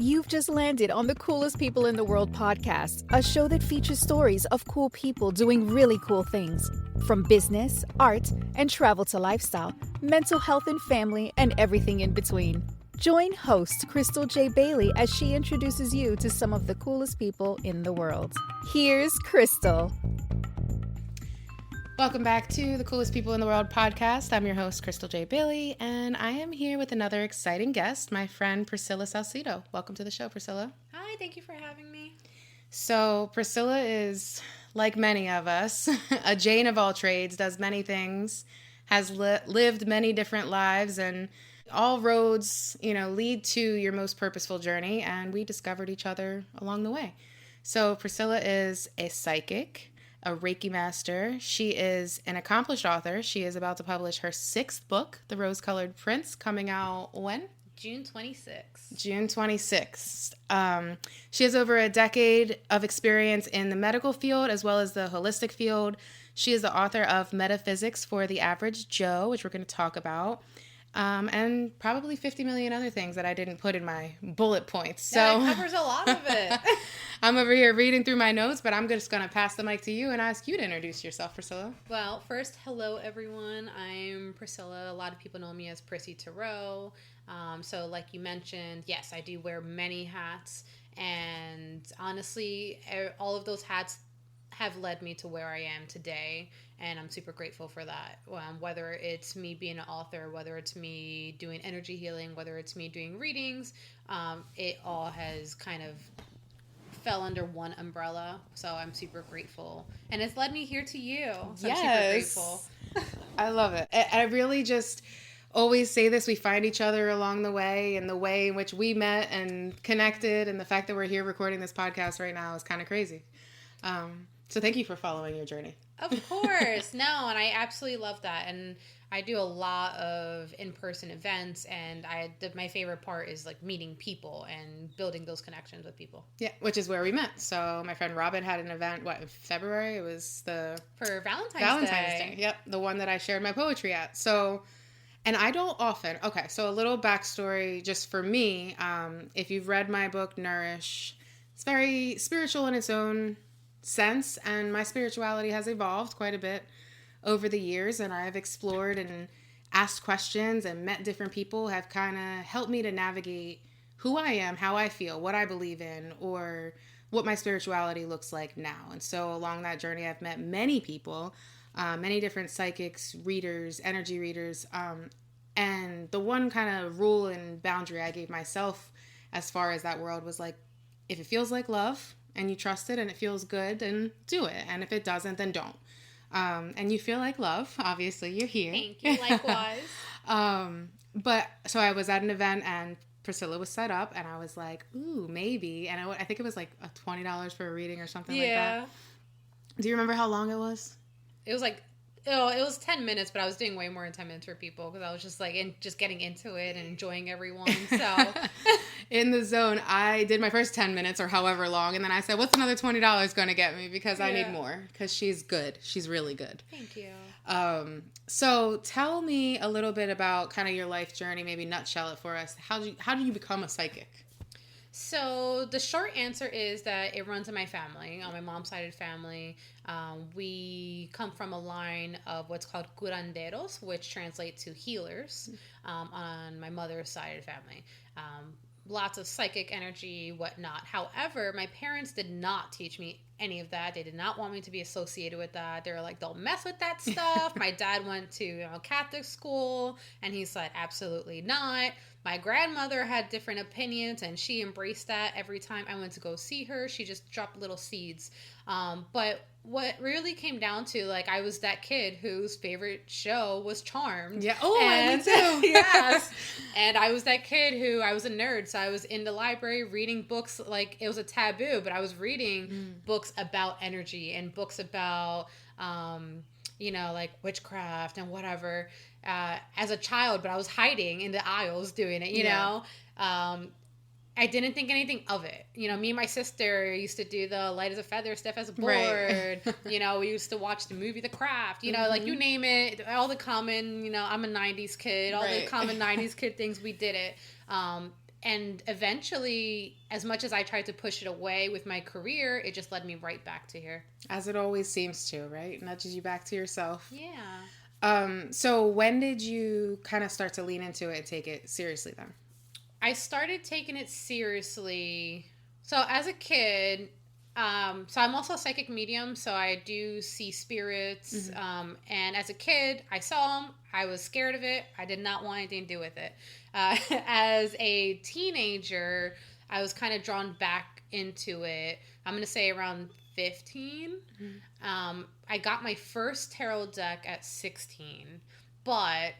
You've just landed on the Coolest People in the World podcast, a show that features stories of cool people doing really cool things. From business, art, and travel to lifestyle, mental health and family, and everything in between. Join host Crystal J. Bailey as she introduces you to some of the coolest people in the world. Here's Crystal. Welcome back to the Coolest People in the World podcast. I'm your host, Crystal J. Bailey, and I am here with another exciting guest, my friend Priscilla Salcedo. Welcome to the show, Priscilla. Hi, thank you for having me. So Priscilla is, like many of us, a Jane of all trades, does many things, has lived many different lives, and all roads, lead to your most purposeful journey, and we discovered each other along the way. So Priscilla is a psychic, a Reiki master. She is an accomplished author. She is about to publish her 6th book, The Rose-Colored Prince, coming out when? June 26th. June 26th. She has over a decade of experience in the medical field as well as the holistic field. She is the author of Metaphysics for the Average Joe, which we're going to talk about. And probably 50 million other things that I didn't put in my bullet points. So that covers a lot of it. I'm over here reading through my notes, but I'm just going to pass the mic to you and ask you to introduce yourself, Priscilla. Well, first, hello, everyone. I'm Priscilla. A lot of people know me as Prissy Tarot. So like you mentioned, yes, I do wear many hats. And honestly, all of those hats have led me to where I am today, and I'm super grateful for that. Whether it's me being an author, whether it's me doing energy healing, whether it's me doing readings, it all has kind of fell under one umbrella, so I'm super grateful. And it's led me here to you, so yes. I'm super grateful. I love it. I really just always say this, we find each other along the way, and the way in which we met and connected, and the fact that we're here recording this podcast right now is kind of crazy. So thank you for following your journey. Of course. No, and I absolutely love that. And I do a lot of in-person events, and my favorite part is like meeting people and building those connections with people. Yeah, which is where we met. So my friend Robin had an event, in February? It was for Valentine's Day. Yep, the one that I shared my poetry at. So, and I don't often, so a little backstory just for me. If you've read my book, Nourish, it's very spiritual in its own sense, and my spirituality has evolved quite a bit over the years, and I've explored and asked questions and met different people, have kind of helped me to navigate who I am, how I feel, what I believe in, or what my spirituality looks like now. And so along that journey, I've met many people, many different psychics, readers, energy readers, and the one kind of rule and boundary I gave myself as far as that world was like, if it feels like love and you trust it and it feels good, then do it. And if it doesn't, then don't. And you feel like love, obviously you're here. Thank you, likewise. But so I was at an event and Priscilla was set up, and I was like, ooh, maybe. And I think it was like $20 for a reading or something like that. Do you remember how long it was? It was like, it was 10 minutes, but I was doing way more than 10 minutes for people because I was just like just getting into it and enjoying everyone. So in the zone, I did my first 10 minutes or however long, and then I said, what's another $20 going to get me? Because I need more, because she's good. She's really good. Thank you. So tell me a little bit about kind of your life journey, maybe nutshell it for us. How did you become a psychic? So the short answer is that it runs in my family, on my mom's side of the family. We come from a line of what's called curanderos, which translates to healers, on my mother's side of the family. Lots of psychic energy, whatnot. However, my parents did not teach me any of that. They did not want me to be associated with that. They were like, don't mess with that stuff. My dad went to Catholic school, and he said, absolutely not. My grandmother had different opinions, and she embraced that. Every time I went to go see her, she just dropped little seeds. But what really came down to, like, I was that kid whose favorite show was Charmed. Yeah. Oh, me too. Yes. And I was that kid who, I was a nerd, so I was in the library reading books. Like, it was a taboo, but I was reading books about energy and books about, like witchcraft and whatever, as a child, but I was hiding in the aisles doing it, you know? I didn't think anything of it. You know, me and my sister used to do the light as a feather, stiff as a board. Right. You know, we used to watch the movie The Craft. You know, like you name it, all the common, I'm a 90s kid, all the common 90s kid things, we did it. And eventually, as much as I tried to push it away with my career, it just led me right back to here. As it always seems to, right? Nudges you back to yourself. Yeah. So when did you kind of start to lean into it and take it seriously then? I started taking it seriously. So as a kid, so I'm also a psychic medium, so I do see spirits. And as a kid, I saw them. I was scared of it. I did not want anything to do with it. As a teenager, I was kind of drawn back into it. I'm going to say around 15. I got my first tarot deck at 16, but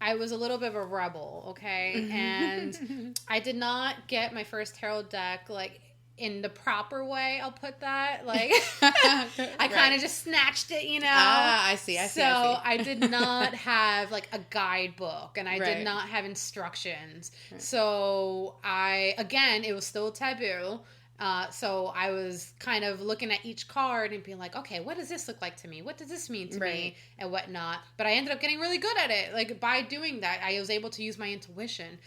I was a little bit of a rebel, okay? And I did not get my first tarot deck, like, in the proper way, I'll put that. Like, I kind of just snatched it, you know? I see. So I did not have, like, a guidebook, and I did not have instructions. So again, it was still taboo. So I was kind of looking at each card and being like, okay, what does this look like to me? What does this mean to me? And whatnot. But I ended up getting really good at it. Like, by doing that, I was able to use my intuition.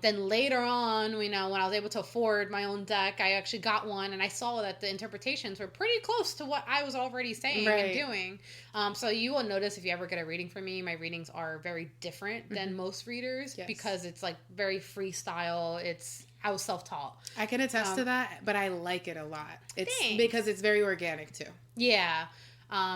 Then later on, you know, when I was able to afford my own deck, I actually got one, and I saw that the interpretations were pretty close to what I was already saying and doing. So you will notice if you ever get a reading from me, my readings are very different than most readers because it's like very freestyle. I was self-taught. I can attest to that, but I like it a lot. It's thanks. Because it's very organic too. Yeah.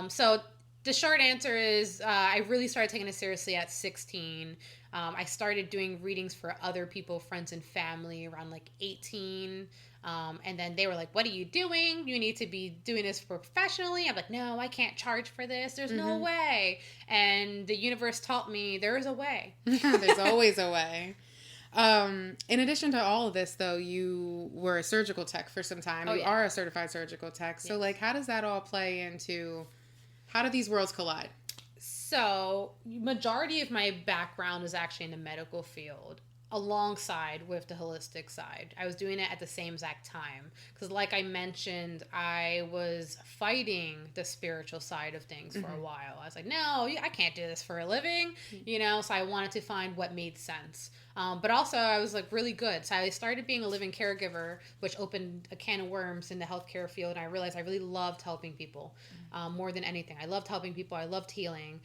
So the short answer is I really started taking it seriously at 16. I started doing readings for other people, friends and family, around like 18. And then they were like, what are you doing? You need to be doing this professionally. I'm like, no, I can't charge for this. There's no way. And the universe taught me there is a way. There's always a way. In addition to all of this, though, you were a surgical tech for some time. You are a certified surgical tech. So, like, how does that all play into, how do these worlds collide? So, majority of my background is actually in the medical field, alongside with the holistic side. I was doing it at the same exact time. Because like I mentioned, I was fighting the spiritual side of things for a while. I was like, no, I can't do this for a living, you know? So I wanted to find what made sense. But also I was like really good. So I started being a living caregiver, which opened a can of worms in the healthcare field. And I realized I really loved helping people more than anything. I loved helping people. I loved healing.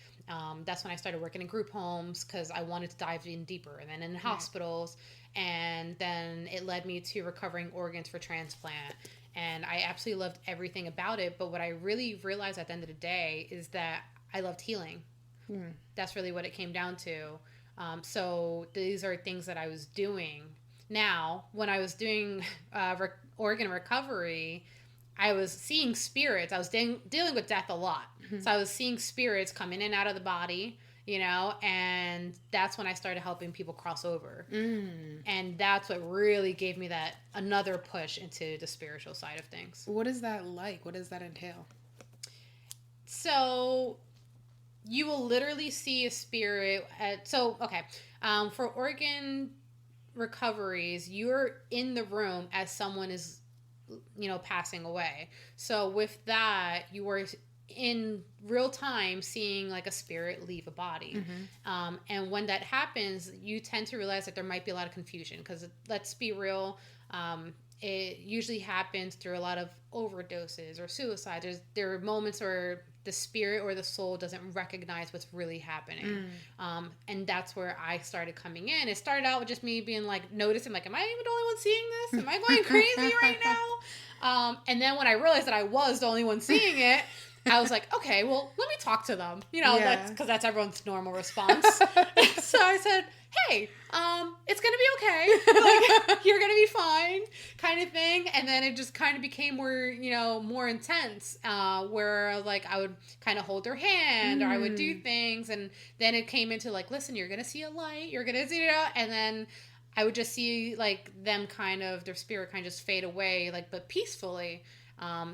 That's when I started working in group homes because I wanted to dive in deeper, and then in hospitals. And then it led me to recovering organs for transplant. And I absolutely loved everything about it. But what I really realized at the end of the day is that I loved healing. That's really what it came down to. So these are things that I was doing. Now, when I was doing organ recovery, I was seeing spirits. I was dealing with death a lot. So I was seeing spirits come in and out of the body, you know, and that's when I started helping people cross over. And that's what really gave me that another push into the spiritual side of things. What is that like? What does that entail? So you will literally see a spirit for organ recoveries, you're in the room as someone is, you know, passing away. So with that, you were in real time seeing like a spirit leave a body. And when that happens, you tend to realize that there might be a lot of confusion because, let's be real, it usually happens through a lot of overdoses or suicide. There are moments where the spirit or the soul doesn't recognize what's really happening. And that's where I started coming in. It started out with just me being like, noticing, like, am I even the only one seeing this? Am I going crazy right now? And then when I realized that I was the only one seeing it, I was like, okay, well, let me talk to them. You know, that's everyone's normal response. So I said, hey, it's going to be okay. Like, you're going to be fine, kind of thing. And then it just kind of became more intense, where like I would kind of hold their hand or I would do things. And then it came into like, listen, you're going to see a light. You're going to see it. And then I would just see like them their spirit kind of just fade away, like, but peacefully.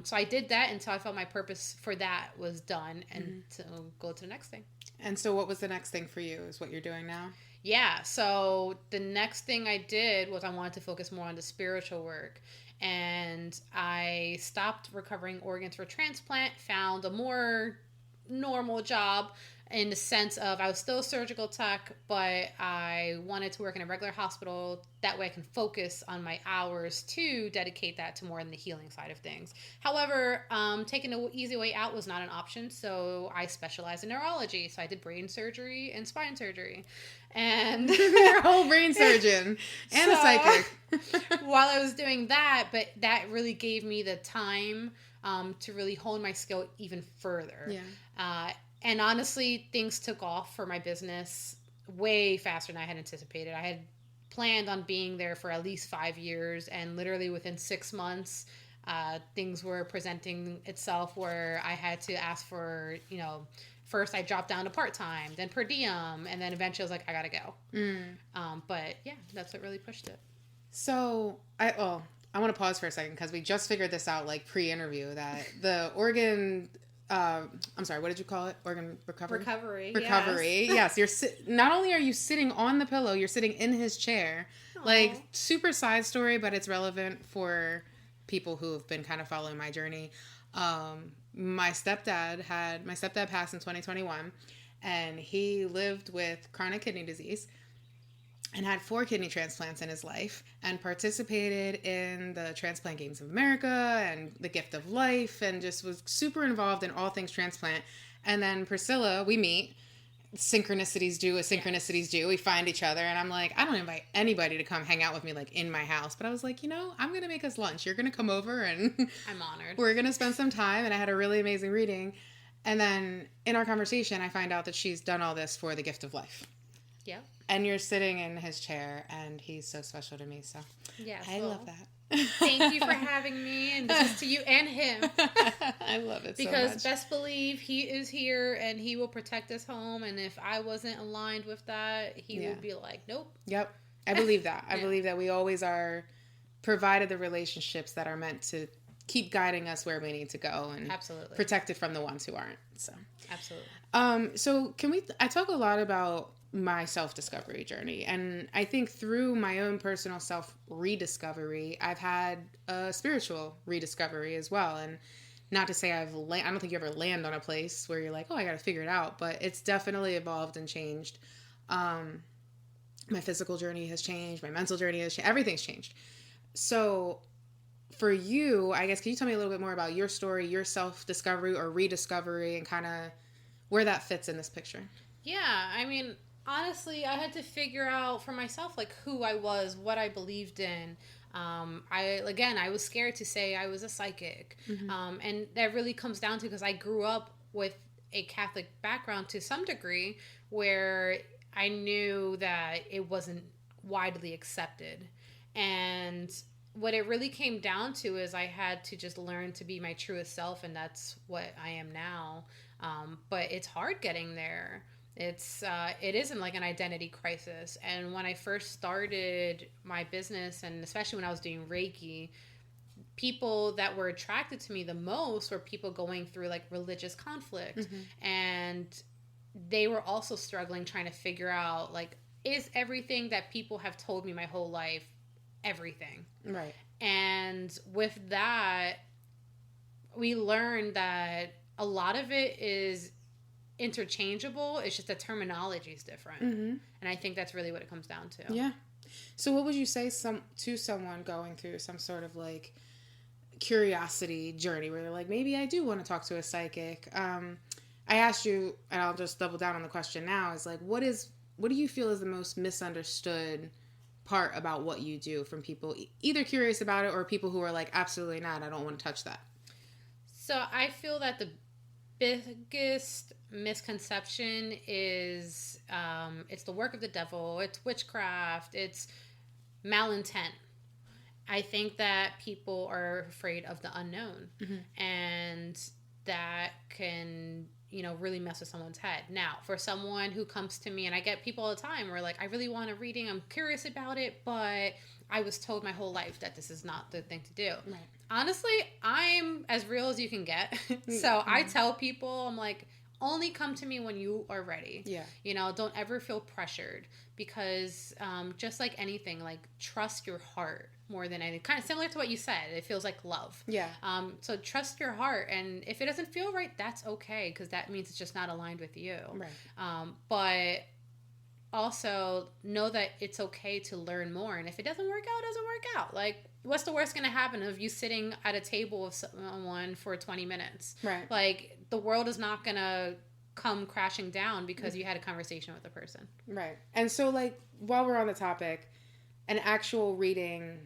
So I did that until I felt my purpose for that was done, and to go to the next thing. And so what was the next thing for you is what you're doing now? Yeah. So the next thing I did was I wanted to focus more on the spiritual work, and I stopped recovering organs for transplant, found a more normal job, in the sense of I was still a surgical tech, but I wanted to work in a regular hospital. That way I can focus on my hours to dedicate that to more in the healing side of things. However, taking the easy way out was not an option. So I specialized in neurology. So I did brain surgery and spine surgery. And you're a whole brain surgeon and a psychic. While I was doing that, but that really gave me the time to really hone my skill even further. Yeah. And honestly, things took off for my business way faster than I had anticipated. I had planned on being there for at least 5 years, and literally within 6 months, things were presenting itself where I had to ask for, first I dropped down to part-time, then per diem, and then eventually I was like, I gotta go. But yeah, that's what really pushed it. So, I want to pause for a second because we just figured this out like pre-interview that the organ... I'm sorry, what did you call it? Organ recovery? Recovery. Yes. You're not only are you sitting on the pillow, you're sitting in his chair. Aww. Like, super side story, but it's relevant for people who have been kind of following my journey. My stepdad passed in 2021, and he lived with chronic kidney disease and had 4 kidney transplants in his life and participated in the Transplant Games of America and the Gift of Life and just was super involved in all things transplant. And then Priscilla, we meet. Synchronicities do as synchronicities do. We find each other and I'm like, I don't invite anybody to come hang out with me like in my house. But I was like, I'm going to make us lunch. You're going to come over and I'm honored. We're going to spend some time. And I had a really amazing reading. And then in our conversation, I find out that she's done all this for the Gift of Life. Yeah. And you're sitting in his chair, and he's so special to me. So yes, I love that. Thank you for having me, and this is to you and him. I love it because so much. Best believe he is here, and he will protect this home. And if I wasn't aligned with that, he would be like, nope. Yep. I believe that. I believe that we always are provided the relationships that are meant to keep guiding us where we need to go and absolutely protected from the ones who aren't. So absolutely. So I talk a lot about my self-discovery journey, and I think through my own personal self-rediscovery, I've had a spiritual rediscovery as well. And not to say I don't think you ever land on a place where you're like, oh, I got to figure it out, but it's definitely evolved and changed. My physical journey has changed, my mental journey has changed, everything's changed. So for you, I guess, can you tell me a little bit more about your story, your self-discovery or rediscovery, and kind of where that fits in this picture? Yeah, I mean, honestly, I had to figure out for myself, like, who I was, what I believed in. I was scared to say I was a psychic. Mm-hmm. And that really comes down to because I grew up with a Catholic background to some degree where I knew that it wasn't widely accepted. And what it really came down to is I had to just learn to be my truest self, and that's what I am now. But it's hard getting there. It isn't like an identity crisis. And when I first started my business, and especially when I was doing Reiki, people that were attracted to me the most were people going through like religious conflict. Mm-hmm. And they were also struggling trying to figure out, like, is everything that people have told me my whole life everything? Right. And with that, we learned that a lot of it is interchangeable. It's just the terminology is different. Mm-hmm. And I think that's really what it comes down to. Yeah. So what would you say to someone going through some sort of like curiosity journey where they're like, maybe I do want to talk to a psychic? I asked you, and I'll just double down on the question now, is like, what do you feel is the most misunderstood part about what you do from people either curious about it or people who are like, absolutely not, I don't want to touch that? So I feel that the biggest misconception is it's the work of the devil, it's witchcraft, it's malintent. I think that people are afraid of the unknown. Mm-hmm. And that can really mess with someone's head. Now, for someone who comes to me, and I get people all the time who are like, I really want a reading, I'm curious about it, but I was told my whole life that this is not the thing to do. Right. Honestly, I'm as real as you can get. So I tell people, I'm like, only come to me when you are ready. Yeah. You know, don't ever feel pressured, because just like anything, like trust your heart more than anything. Kind of similar to what you said. It feels like love. Yeah. So trust your heart, and if it doesn't feel right, that's okay, because that means it's just not aligned with you. Right. But also know that it's okay to learn more, and if it doesn't work out, it doesn't work out. Like, what's the worst going to happen of you sitting at a table with someone for 20 minutes? Right. Like, the world is not going to come crashing down because you had a conversation with a person. Right. And so, like, while we're on the topic, an actual reading,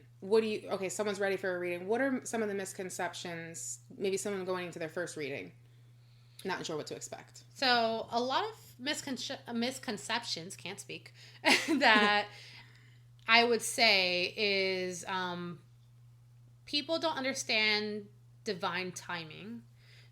someone's ready for a reading. What are some of the misconceptions, maybe someone going into their first reading, not sure what to expect? So a lot of misconceptions, can't speak, that I would say is people don't understand divine timing.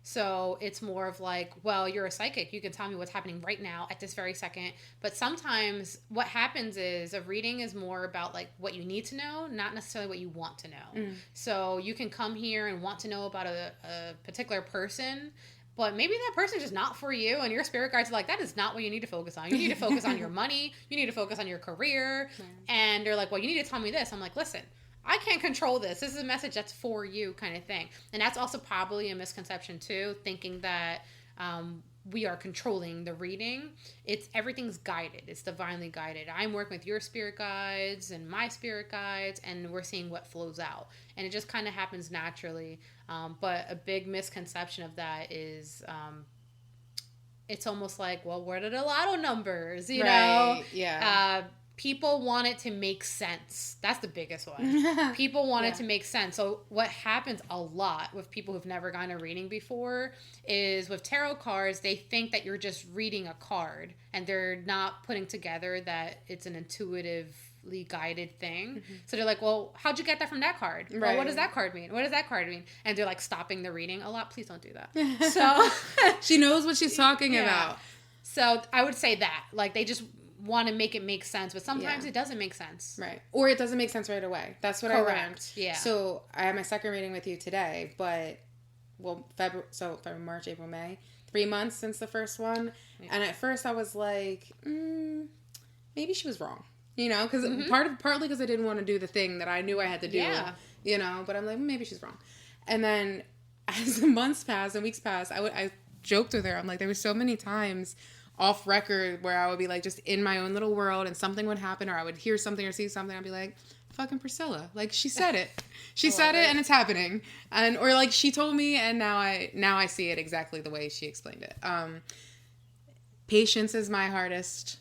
So it's more of like, well, you're a psychic. You can tell me what's happening right now at this very second. But sometimes what happens is a reading is more about like what you need to know, not necessarily what you want to know. So you can come here and want to know about a particular person, but maybe that person's just not for you, and your spirit guides are like, that is not what you need to focus on. You need to focus on your money. You need to focus on your career. And they're like, well, you need to tell me this. I'm like, listen, I can't control this. This is a message that's for you, kind of thing. And that's also probably a misconception too, thinking that we are controlling the reading. Everything's guided. It's divinely guided. I'm working with your spirit guides and my spirit guides, and we're seeing what flows out. And it just kind of happens naturally. But a big misconception of that is it's almost like, well, where are the lotto numbers? You know? Yeah. People want it to make sense. That's the biggest one. People want it to make sense. So what happens a lot with people who've never gotten a reading before is with tarot cards, they think that you're just reading a card, and they're not putting together that it's an intuitively guided thing. So they're like, well, how'd you get that from that card? Well, what does that card mean? What does that card mean? And they're like stopping the reading a lot. Please don't do that. So she knows what she's talking about. So I would say that, like, they just want to make it make sense, but sometimes it doesn't make sense. Right. Or it doesn't make sense right away. That's what I learned. Yeah. So I have my second reading with you today, but, well, February, March, April, May, 3 months since the first one. Yeah. And at first I was like, maybe she was wrong. You know, because partly because I didn't want to do the thing that I knew I had to do. Yeah. You know, but I'm like, maybe she's wrong. And then as the months passed and weeks passed, I joked with her. I'm like, there were so many times off record where I would be like just in my own little world, and something would happen, or I would hear something or see something. I'd be like, fucking Priscilla. Like, she said it. She said it and it's happening. Or like, she told me, and now I see it exactly the way she explained it. Patience is my hardest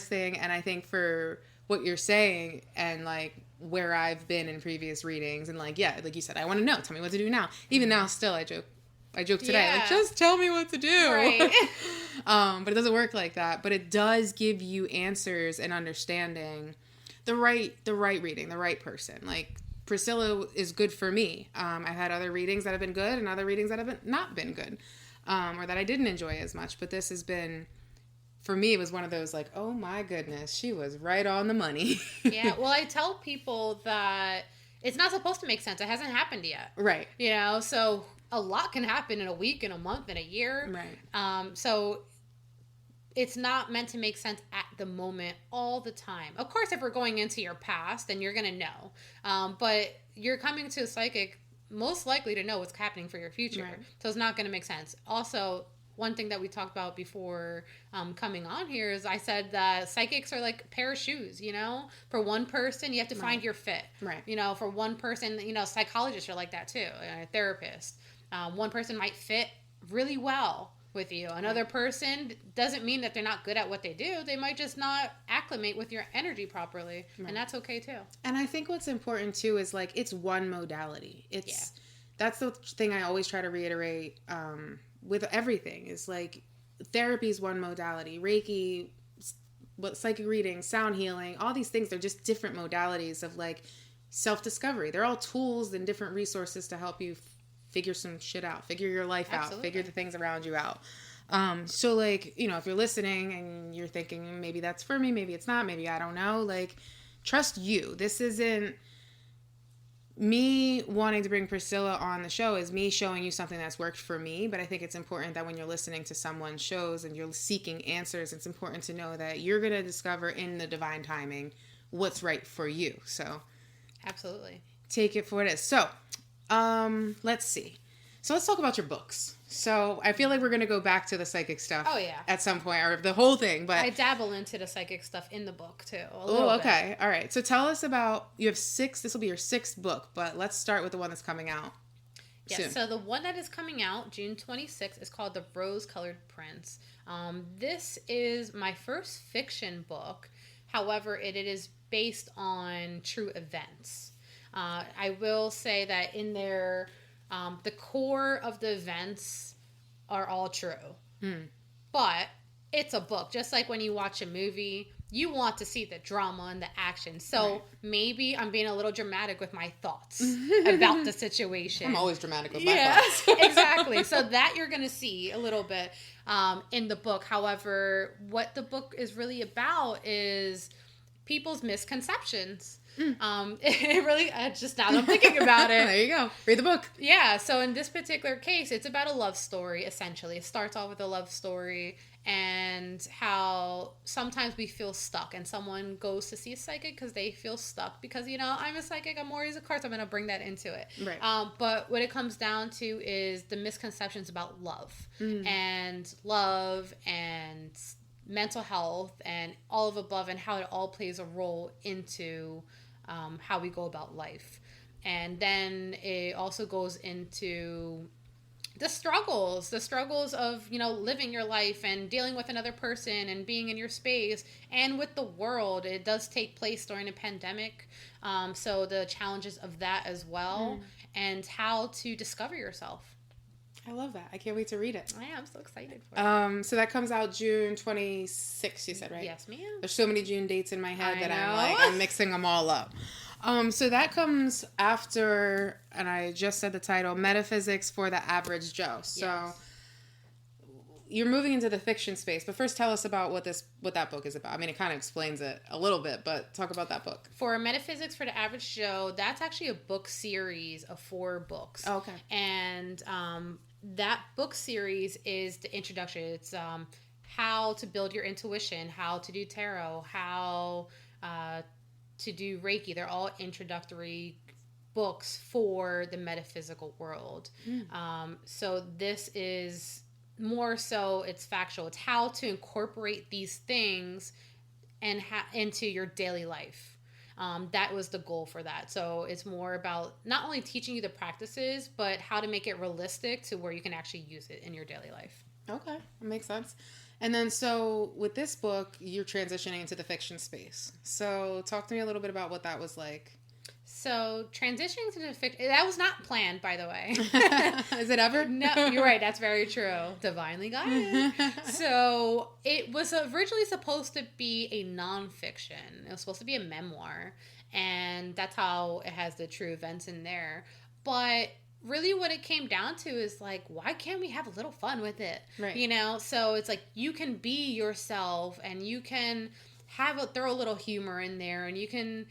thing. And I think for what you're saying and like where I've been in previous readings, and like, yeah, like you said, I want to know, tell me what to do now. Even now still I joke today, like, just tell me what to do. Right. But it doesn't work like that. But it does give you answers and understanding the right reading, the right person. Like, Priscilla is good for me. I've had other readings that have been good and other readings that have not been good, or that I didn't enjoy as much. But this has been, for me, it was one of those like, oh my goodness, she was right on the money. Yeah. Well, I tell people that it's not supposed to make sense. It hasn't happened yet. Right. You know, so a lot can happen in a week, in a month, in a year. Right. So it's not meant to make sense at the moment all the time. Of course, if we're going into your past, then you're going to know. But you're coming to a psychic most likely to know what's happening for your future. Right. So it's not going to make sense. Also, one thing that we talked about before coming on here is I said that psychics are like a pair of shoes, you know? For one person, you have to find your fit. Right. You know, for one person, you know, psychologists are like that too, a therapist. One person might fit really well with you. Another person doesn't mean that they're not good at what they do. They might just not acclimate with your energy properly. Right. And that's okay too. And I think what's important too is like, it's one modality. That's the thing I always try to reiterate with everything is like, therapy is one modality. Reiki, psychic reading, sound healing, all these things, they're just different modalities of like self-discovery. They're all tools and different resources to help you figure some shit out, figure your life out, figure the things around you out. So like, you know, if you're listening and you're thinking maybe that's for me, maybe it's not, maybe I don't know, like, trust you. This isn't me wanting to bring Priscilla on the show is me showing you something that's worked for me. But I think it's important that when you're listening to someone's shows and you're seeking answers, it's important to know that you're going to discover in the divine timing what's right for you. So absolutely, take it for what it is. So let's see. So let's talk about your books. So I feel like we're going to go back to the psychic stuff. Oh, yeah. At some point, or the whole thing. But I dabble into the psychic stuff in the book too. Oh, okay. All right. So tell us about, you have 6, this will be your 6th book, but let's start with the one that's coming out soon. Yes, so the one that is coming out June 26th is called The Rose-Colored Prince. This is my first fiction book. However, it is based on true events. I will say that in there, the core of the events are all true. But it's a book. Just like when you watch a movie, you want to see the drama and the action. So maybe I'm being a little dramatic with my thoughts about the situation. I'm always dramatic with my thoughts. Exactly. So that you're going to see a little bit in the book. However, what the book is really about is people's misconceptions. It really, just now that I'm thinking about it. There you go. Read the book. Yeah. So in this particular case, it's about a love story, essentially. It starts off with a love story and how sometimes we feel stuck and someone goes to see a psychic because they feel stuck because, you know, I'm a psychic, I'm always a card, so I'm going to bring that into it. Right. But what it comes down to is the misconceptions about love and mental health and all of above and how it all plays a role into how we go about life. And then it also goes into the struggles of, you know, living your life and dealing with another person and being in your space and with the world. It does take place during a pandemic. So the challenges of that as well and how to discover yourself. I love that. I can't wait to read it. I am so excited for it. So that comes out June 26th, you said, right? Yes, ma'am. There's so many June dates in my head I know. I'm mixing them all up. So that comes after, and I just said the title, Metaphysics for the Average Joe. So you're moving into the fiction space, but first tell us about what that book is about. I mean, it kind of explains it a little bit, but talk about that book. For Metaphysics for the Average Joe, that's actually a book series of 4 books. Oh, okay. And that book series is the introduction. It's how to build your intuition, how to do tarot, how to do Reiki. They're all introductory books for the metaphysical world. So this is more so, it's factual. It's how to incorporate these things and into your daily life. That was the goal for that. So it's more about not only teaching you the practices, but how to make it realistic to where you can actually use it in your daily life. Okay, that makes sense. And then, so with this book, you're transitioning into the fiction space. So talk to me a little bit about what that was like. So transitioning to the fiction, that was not planned, by the way. Is it ever? No, you're right. That's very true. Divinely guided. So it was originally supposed to be a nonfiction. It was supposed to be a memoir. And that's how it has the true events in there. But really what it came down to is like, why can't we have a little fun with it? Right. You know, so it's like you can be yourself and you can throw a little humor in there and you can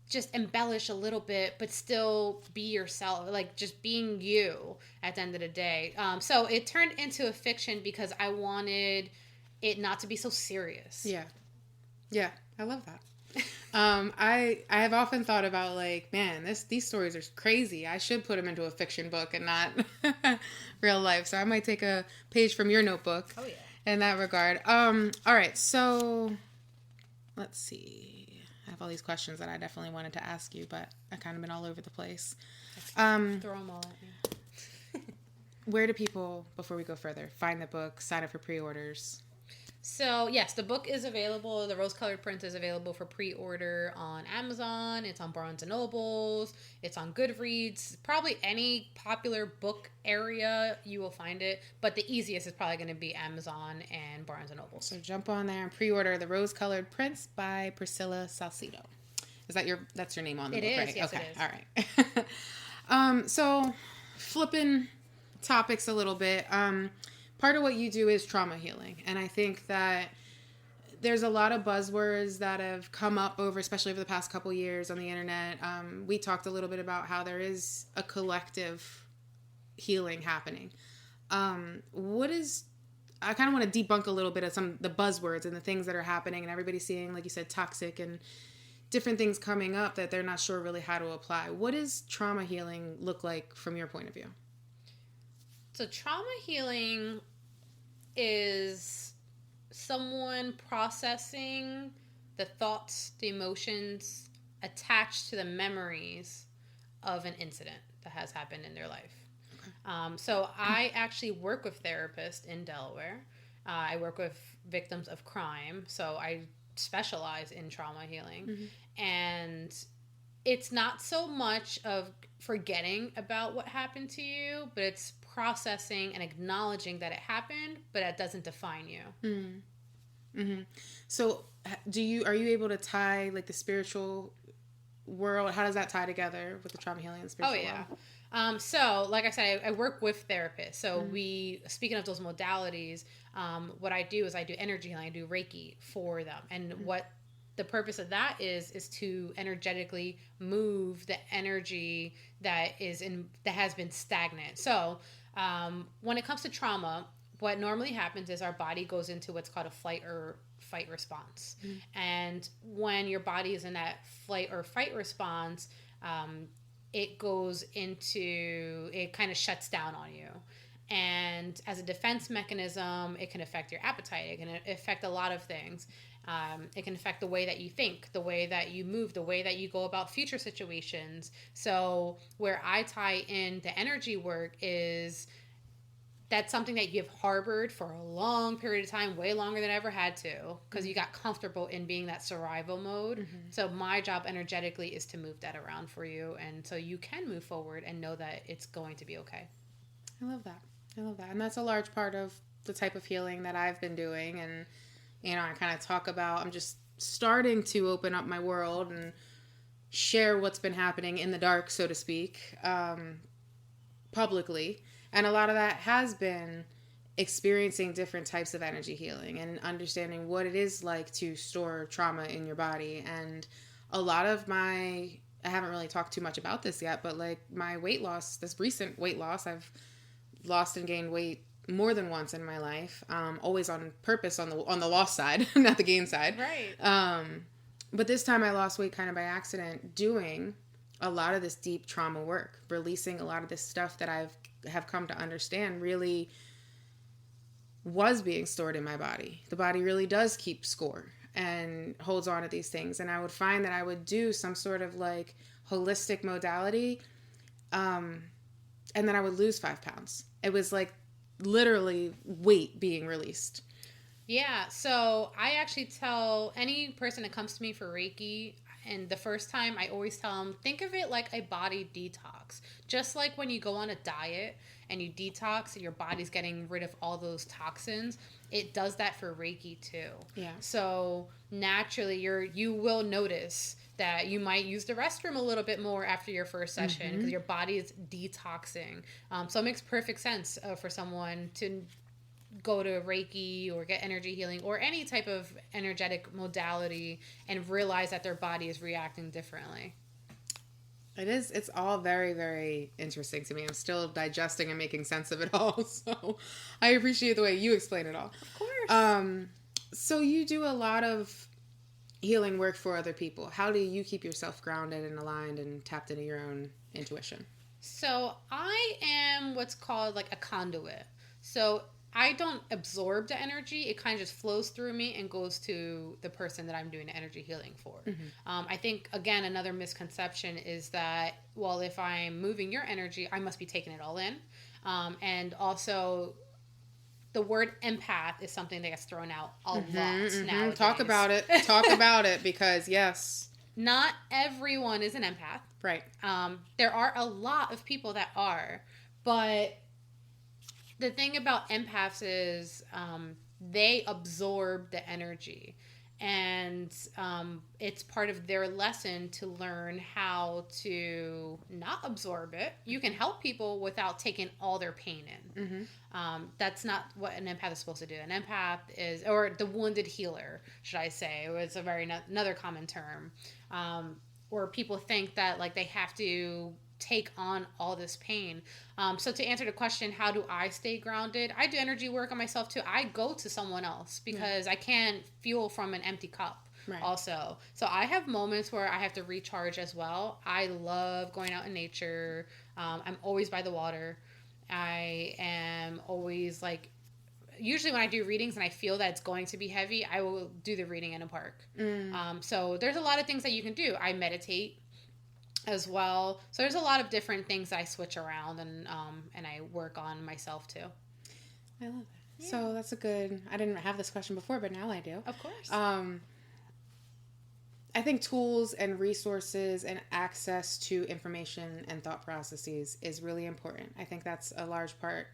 just embellish a little bit, but still be yourself, like just being you at the end of the day. So it turned into a fiction because I wanted it not to be so serious. Yeah. Yeah. I love that. I have often thought about like, man, these stories are crazy. I should put them into a fiction book and not real life. So I might take a page from your notebook. Oh, yeah. In that regard. All right. So let's see. I have all these questions that I definitely wanted to ask you, but I kind of been all over the place. Throw them all at me. Where do people, before we go further, find the book, sign up for pre-orders? So, yes, the book is available. The Rose-Colored Prince is available for pre-order on Amazon. It's on Barnes & Nobles. It's on Goodreads. Probably any popular book area, you will find it. But the easiest is probably going to be Amazon and Barnes & Nobles. So jump on there and pre-order The Rose-Colored Prince by Priscilla Salcedo. That's your name on the book, right? right? Yes, okay. it is. All right. So flipping topics a little bit, part of what you do is trauma healing. And I think that there's a lot of buzzwords that have come up especially over the past couple years on the internet. We talked a little bit about how there is a collective healing happening. I kind of want to debunk a little bit of some of the buzzwords and the things that are happening, and everybody's seeing, like you said, toxic and different things coming up that they're not sure really how to apply. What does trauma healing look like from your point of view? So trauma healing is someone processing the thoughts, the emotions attached to the memories of an incident that has happened in their life. So I actually work with therapists in Delaware. I work with victims of crime. So I specialize in trauma healing. Mm-hmm. And it's not so much of forgetting about what happened to you, but it's processing and acknowledging that it happened, but it doesn't define you. Mm-hmm. Mm-hmm. So are you able to tie like the spiritual world? How does that tie together with the trauma healing and the spiritual world? So like I said, I work with therapists. So speaking of those modalities, what I do is I do energy healing, I do Reiki for them. And what the purpose of that is to energetically move the energy that has been stagnant. So when it comes to trauma, what normally happens is our body goes into what's called a flight or fight response. Mm-hmm. And when your body is in that flight or fight response, it kind of shuts down on you. And as a defense mechanism, it can affect your appetite. It can affect a lot of things. It can affect the way that you think, the way that you move, the way that you go about future situations. So where I tie in the energy work is that's something that you've harbored for a long period of time, way longer than I ever had to, because you got comfortable in being that survival mode. Mm-hmm. So my job energetically is to move that around for you, and so you can move forward and know that it's going to be okay. I love that. And that's a large part of the type of healing that I've been doing. And, I kind of talk about, I'm just starting to open up my world and share what's been happening in the dark, so to speak, publicly. And a lot of that has been experiencing different types of energy healing and understanding what it is like to store trauma in your body. And a lot of I haven't really talked too much about this yet, but like my weight loss, this recent weight loss, I've lost and gained weight more than once in my life, always on purpose on the loss side, not the gain side. Right. But this time I lost weight kind of by accident doing a lot of this deep trauma work, releasing a lot of this stuff that have come to understand really was being stored in my body. The body really does keep score and holds on to these things. And I would find that I would do some sort of like holistic modality, and then I would lose 5 pounds. It was like literally weight being released. Yeah. So I actually tell any person that comes to me for Reiki, and the first time I always tell them, think of it like a body detox. Just like when you go on a diet and you detox and your body's getting rid of all those toxins, it does that for Reiki too. Yeah. So naturally you will notice that you might use the restroom a little bit more after your first session because your body is detoxing. So it makes perfect sense for someone to go to Reiki or get energy healing or any type of energetic modality and realize that their body is reacting differently. It is. It's all very, very interesting to me. I'm still digesting and making sense of it all. So I appreciate the way you explain it all. Of course. So you do a lot of healing work for other people. How do you keep yourself grounded and aligned and tapped into your own intuition? So I am what's called like a conduit. So I don't absorb the energy. It kind of just flows through me and goes to the person that I'm doing the energy healing for. Mm-hmm. I think, again, another misconception is that, well, if I'm moving your energy, I must be taking it all in. And also, the word empath is something that gets thrown out a lot nowadays. Talk about it because, yes. Not everyone is an empath. Right. There are a lot of people that are, but the thing about empaths is they absorb the energy. And it's part of their lesson to learn how to not absorb it. You can help people without taking all their pain in. That's not what an empath is supposed to do. An empath is, or the wounded healer, should I say, it's a very another common term, where people think that like they have to take on all this pain. So to answer the question, how do I stay grounded? I do energy work on myself too. I go to someone else because I can't fuel from an empty cup. Right. Also. So I have moments where I have to recharge as well. I love going out in nature. I'm always by the water. I am always like, usually when I do readings and I feel that it's going to be heavy, I will do the reading in a park. So there's a lot of things that you can do. I meditate as well. So there's a lot of different things I switch around and I work on myself too. I love that. Yeah. So that's a good, I didn't have this question before, but now I do. Of course. I think tools and resources and access to information and thought processes is really important. I think that's a large part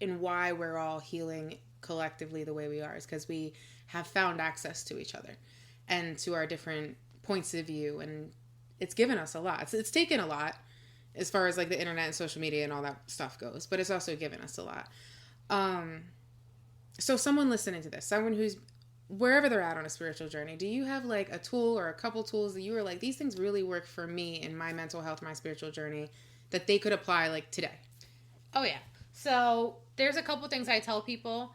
in why we're all healing collectively the way we are, is because we have found access to each other and to our different points of view, and it's given us a lot. It's taken a lot as far as like the internet and social media and all that stuff goes, but it's also given us a lot. So someone listening to this, someone who's wherever they're at on a spiritual journey, do you have like a tool or a couple tools that you were like, these things really work for me in my mental health, my spiritual journey, that they could apply like today? Oh yeah. So there's a couple things I tell people.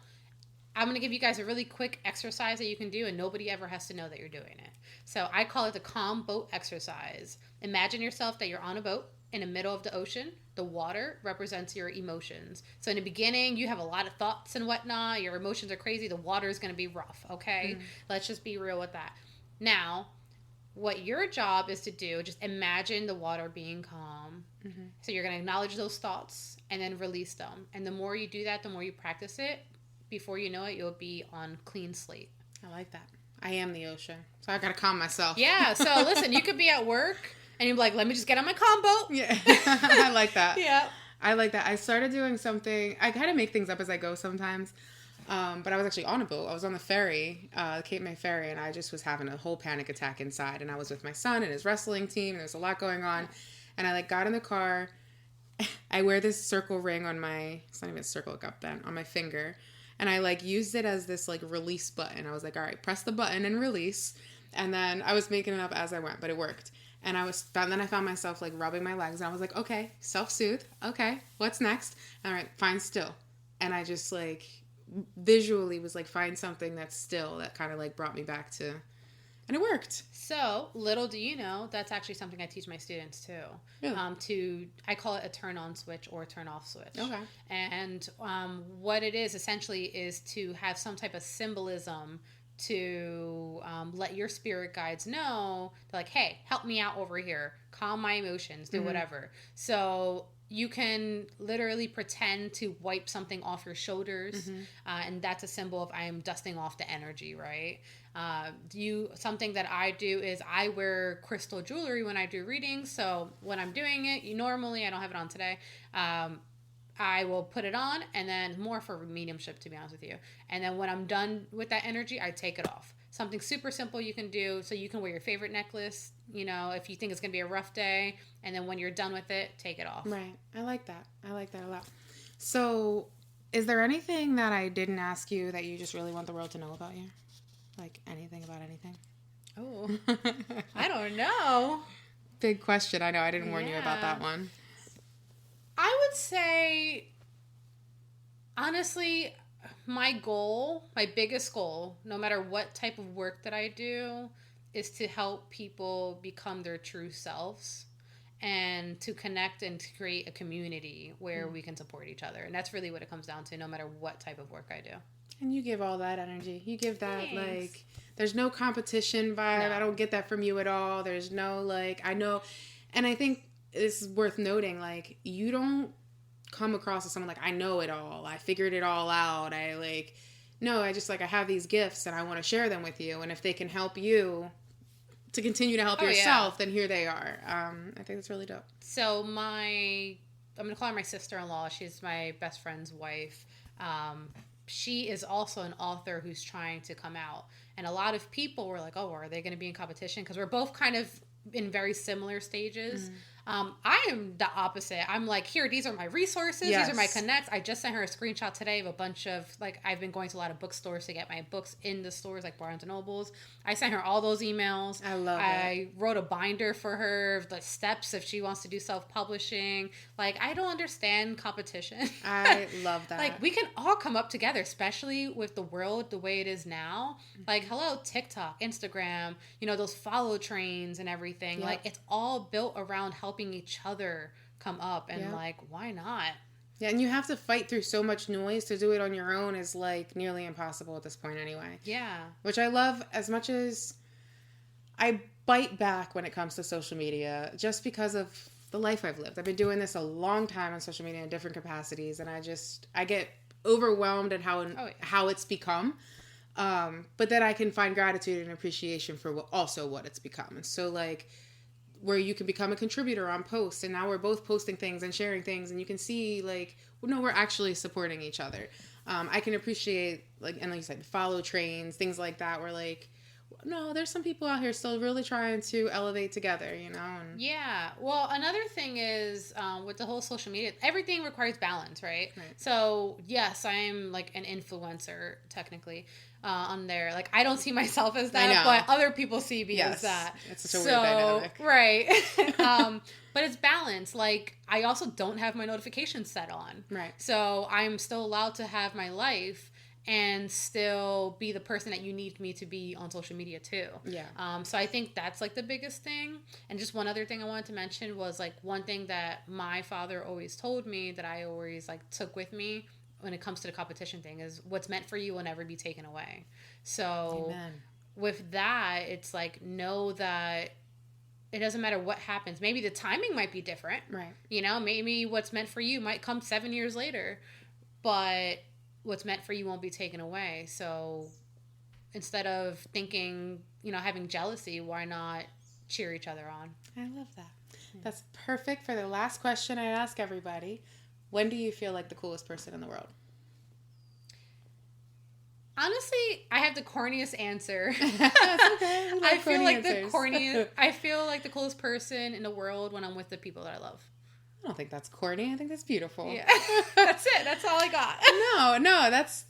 I'm going to give you guys a really quick exercise that you can do, and nobody ever has to know that you're doing it. So I call it the calm boat exercise. Imagine yourself that you're on a boat in the middle of the ocean. The water represents your emotions. So in the beginning, you have a lot of thoughts and whatnot. Your emotions are crazy. The water is going to be rough, okay? Let's just be real with that. Now, what your job is to do, just imagine the water being calm. So you're going to acknowledge those thoughts and then release them. And the more you do that, the more you practice it, before you know it, you'll be on clean slate. I like that. I am the ocean, so I gotta calm myself. Yeah, so listen, you could be at work and you're like, let me just get on my calm boat. Yeah, I like that. Yeah. I like that. I started doing something, I kind of make things up as I go sometimes, but I was actually on a boat. I was on the ferry, Cape May ferry, and I just was having a whole panic attack inside, and I was with my son and his wrestling team, and there's a lot going on, and I like got in the car. I wear this circle ring on my, it's not even a circle cup then, on my finger. And I like used it as this like release button. I was like, all right, press the button and release. And then I was making it up as I went, but it worked. And then I found myself like rubbing my legs, and I was like, okay, self-soothe. Okay, what's next? All right, find still. And I just like visually was like, find something that's still, that kind of like brought me back to, and it worked. So little do you know, that's actually something I teach my students too. Really? I call it a turn on switch or a turn off switch. Okay. And what it is essentially is to have some type of symbolism to let your spirit guides know, like, hey, help me out over here, calm my emotions, do whatever. So you can literally pretend to wipe something off your shoulders, and that's a symbol of I am dusting off the energy, right? Something that I do is I wear crystal jewelry when I do readings. So when I'm doing it, normally I don't have it on today. I will put it on, and then more for mediumship, to be honest with you. And then when I'm done with that energy, I take it off. Something super simple you can do. So you can wear your favorite necklace, if you think it's going to be a rough day, and then when you're done with it, take it off. Right. I like that. I like that a lot. So is there anything that I didn't ask you that you just really want the world to know about you? Like anything about anything? Oh, I don't know. Big question. I know. I didn't warn you about that one. I would say, honestly, my biggest goal, no matter what type of work that I do, is to help people become their true selves and to connect and to create a community where we can support each other. And that's really what it comes down to, no matter what type of work I do. And you give all that energy. You give that, like, there's no competition vibe. No. I don't get that from you at all. There's no, like, I know. And I think it's worth noting, like, you don't come across as someone like, I know it all. I figured it all out. No, I just, like, I have these gifts and I want to share them with you. And if they can help you to continue to help yourself, then here they are. I think that's really dope. So I'm going to call her my sister-in-law. She's my best friend's wife. she is also an author who's trying to come out. And a lot of people were like, oh, are they going to be in competition? Because we're both kind of in very similar stages. I am the opposite. I'm like, here, these are my resources. Yes. These are my connects. I just sent her a screenshot today of a bunch of, like, I've been going to a lot of bookstores to get my books in the stores, like Barnes and Nobles. I sent her all those emails. I love it. I wrote a binder for her, the steps if she wants to do self-publishing. Like, I don't understand competition. I love that. Like, we can all come up together, especially with the world the way it is now. Like, hello, TikTok, Instagram, you know, those follow trains and everything. Yep. Like, it's all built around helping each other come up. And, Yep. like, why not? Yeah, and you have to fight through so much noise. To do it on your own is, like, nearly impossible at this point anyway. Yeah. Which I love as much as I bite back when it comes to social media just because of the life I've lived. I've been doing this a long time on social media in different capacities, and I get overwhelmed at how it's become. But then I can find gratitude and appreciation for what it's become. And so, like, where you can become a contributor on posts, and now we're both posting things and sharing things, and you can see, like, no, we're actually supporting each other. I can appreciate, like, and like you said, follow trains, things like that, where, like, no, there's some people out here still really trying to elevate together, you know? And Yeah. Well, another thing is with the whole social media, everything requires balance, right? Right. So, yes, I'm like an influencer technically on there. Like, I don't see myself as that, but other people see me as that. It's such a weird dynamic. Right. But it's balance. Like, I also don't have my notifications set on. Right. So, I'm still allowed to have my life and still be the person that you need me to be on social media too. Yeah. So I think that's like the biggest thing. And just one other thing I wanted to mention was like one thing that my father always told me that I always like took with me when it comes to the competition thing is what's meant for you will never be taken away. So Amen. With that, it's like, know that it doesn't matter what happens. Maybe the timing might be different. Right. You know, maybe what's meant for you might come 7 years later, but what's meant for you won't be taken away. So instead of thinking, you know, having jealousy, why not cheer each other on? I love that. That's perfect for the last question I ask everybody. When do you feel like the coolest person in the world? Honestly, I have the corniest answer. That's okay. I feel like answers. I feel like the coolest person in the world when I'm with the people that I love. I don't think that's corny. I think that's beautiful. Yeah. That's it. That's all I got. No, that's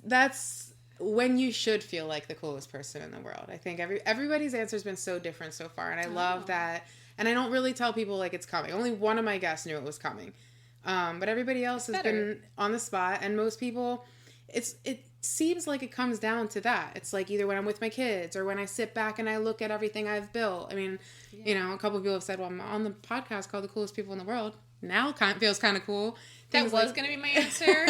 when you should feel like the coolest person in the world. I think everybody's answer's been so different so far, and I love that. And I don't really tell people like it's coming. Only one of my guests knew it was coming. But everybody else has been on the spot, and most people, it seems like it comes down to that. It's like either when I'm with my kids or when I sit back and I look at everything I've built. I mean, you know, a couple of people have said, well, I'm on the podcast called The Coolest People in the World. Now it feels kind of cool. That was going to be my answer.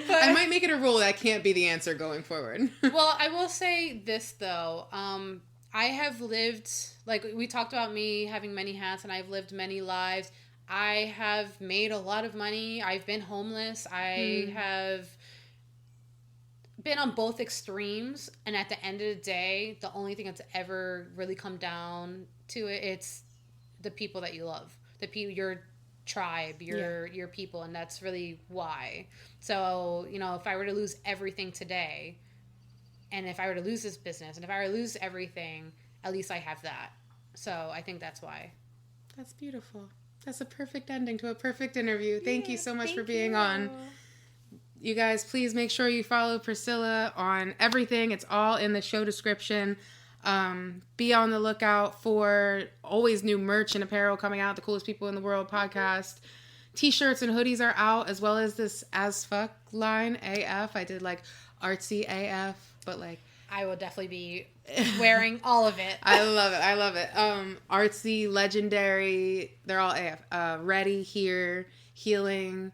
But I might make it a rule that can't be the answer going forward. Well, I will say this, though. I have lived, like we talked about me having many hats, and I've lived many lives. I have made a lot of money. I've been homeless. I have been on both extremes. And at the end of the day, the only thing that's ever really come down to it's the people that you love. The people, your tribe, your people, and that's really why. So, you know, if I were to lose everything today, and if I were to lose this business, and if I were to lose everything, at least I have that. So I think that's why. That's beautiful. That's a perfect ending to a perfect interview. Thank you so much for being on. You guys, please make sure you follow Priscilla on everything. It's all in the show description. Be on the lookout for always new merch and apparel coming out. The Coolest People in the World podcast. T-shirts and hoodies are out, as well as this As Fuck line, AF. I did like artsy AF, but like... I will definitely be wearing all of it. I love it. Artsy, legendary, they're all AF. Ready, here, healing.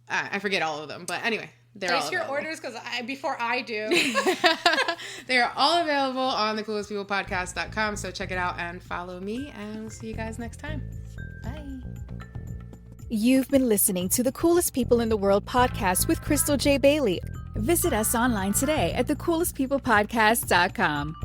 I forget all of them, but anyway. Place your orders before I do. They are all available on thecoolestpeoplepodcast.com, so check it out and follow me, and we'll see you guys next time. Bye. You've been listening to the Coolest People in the World podcast with Crystal J. Bailey. Visit us online today at thecoolestpeoplepodcast.com.